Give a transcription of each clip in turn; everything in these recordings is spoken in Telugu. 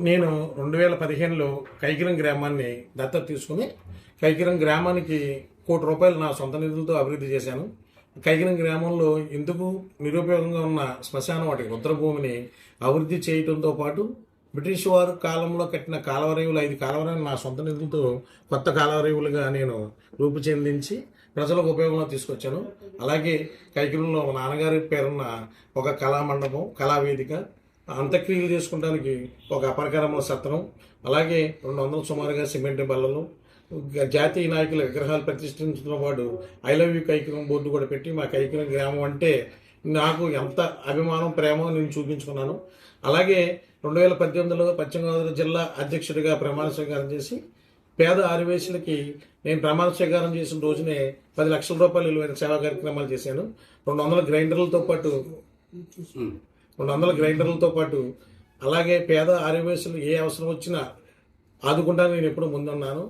నేను 2015లో కైకిరం గ్రామాన్ని దత్తత తీసుకుని కైకిరం గ్రామానికి ₹1,00,00,000 నా సొంత నిధులతో అభివృద్ధి చేశాను. కైకిరం గ్రామంలో ఎందుకు నిరుపయోగంగా ఉన్న శ్మశాన వాటికి రుద్రభూమిని అభివృద్ధి చేయడంతో పాటు బ్రిటిష్ వారు కాలంలో కట్టిన కాలువరేవులు 5 కాలువరేవులు నా సొంత నిధులతో కొత్త కాలువరేవులుగా నేను రూపుచెందించి ప్రజలకు ఉపయోగంలో తీసుకొచ్చాను. అలాగే కైకిరంలో మా నాన్నగారి పేరున్న ఒక కళామండపం, కళావేదిక, అంత్యక్రియలు చేసుకోవడానికి ఒక అపరకరమ సత్రం, అలాగే 200 సుమారుగా సిమెంట్ బల్లలు, జాతీయ నాయకుల విగ్రహాలు ప్రతిష్ఠించడం పాటు ఐ లవ్ యూ కైకిరం బోర్డు కూడా పెట్టి మా కైకిరం గ్రామం అంటే నాకు ఎంత అభిమానం, ప్రేమ నేను చూపించుకున్నాను. అలాగే 2018లో పశ్చిమ గోదావరి జిల్లా అధ్యక్షుడిగా ప్రమాణ స్వీకారం చేసి పేద ఆదివాసీలకి నేను ప్రమాణ స్వీకారం చేసిన రోజునే ₹10 లక్షల విలువైన సేవా కార్యక్రమాలు చేశాను. 200 గ్రైండర్లతో పాటు అలాగే పేద ఆదివాసీలు ఏ అవసరం వచ్చినా ఆదుకుంటాను. నేను ఎప్పుడు ముందున్నాను.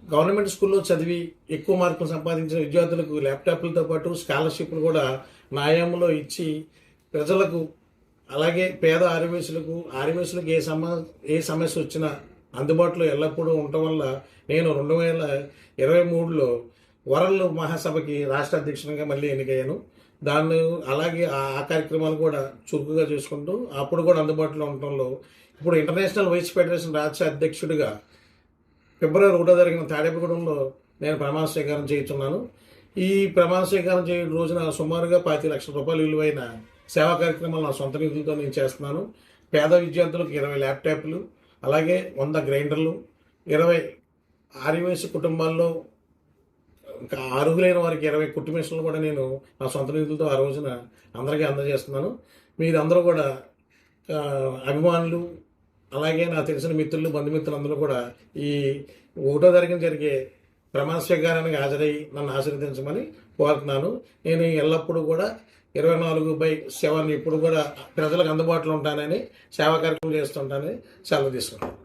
గవర్నమెంట్ స్కూల్లో చదివి ఎక్కువ మార్కులు సంపాదించిన విద్యార్థులకు ల్యాప్టాప్లతో పాటు స్కాలర్షిప్లు కూడా న్యాయంలో ఇచ్చి ప్రజలకు, అలాగే పేద ఆదివాసులకు ఏ సమస్య వచ్చినా అందుబాటులో ఎల్లప్పుడూ ఉండటం వల్ల నేను 2023లో వరల్డ్ మహాసభకి రాష్ట్ర అధ్యక్షునిగా మళ్ళీ ఎన్నికయ్యాను. అలాగే ఆ కార్యక్రమాలు కూడా చురుకుగా చేసుకుంటూ అప్పుడు కూడా అందుబాటులో ఉండటంలో ఇప్పుడు ఇంటర్నేషనల్ వైస్ ఫెడరేషన్ రాష్ట్ర అధ్యక్షుడిగా ఫిబ్రవరి 1వ జరిగిన తాడేపల్లిగూడెంలో నేను ప్రమాణ స్వీకారం చేస్తున్నాను. ఈ ప్రమాణ స్వీకారం చేయడం రోజున సుమారుగా ₹25 లక్షల విలువైన సేవా కార్యక్రమాలు నా సొంత నిధులతో నేను చేస్తున్నాను. పేద విద్యార్థులకు 20 ల్యాప్టాప్లు, అలాగే 100 గ్రైండర్లు, 20 ఆదివాసీ కుటుంబాల్లో అర్హులైన వారికి 20 కుట్టు మిషన్లు కూడా నేను నా సొంత నిధులతో ఆ రోజున అందరికీ అందజేస్తున్నాను. మీరందరూ కూడా అభిమానులు, అలాగే నాకు తెలిసిన మిత్రులు, బంధుమిత్రులు అందరూ కూడా ఈ 1వ తారీఖున జరిగే ప్రమాణ స్వీకారానికి హాజరై నన్ను ఆశీర్వదించమని కోరుతున్నాను. నేను ఎల్లప్పుడూ కూడా 24/7 ఇప్పుడు కూడా ప్రజలకు అందుబాటులో ఉంటానని, సేవా కార్యక్రమం చేస్తుంటానని సెలవు తీసుకుంటాను.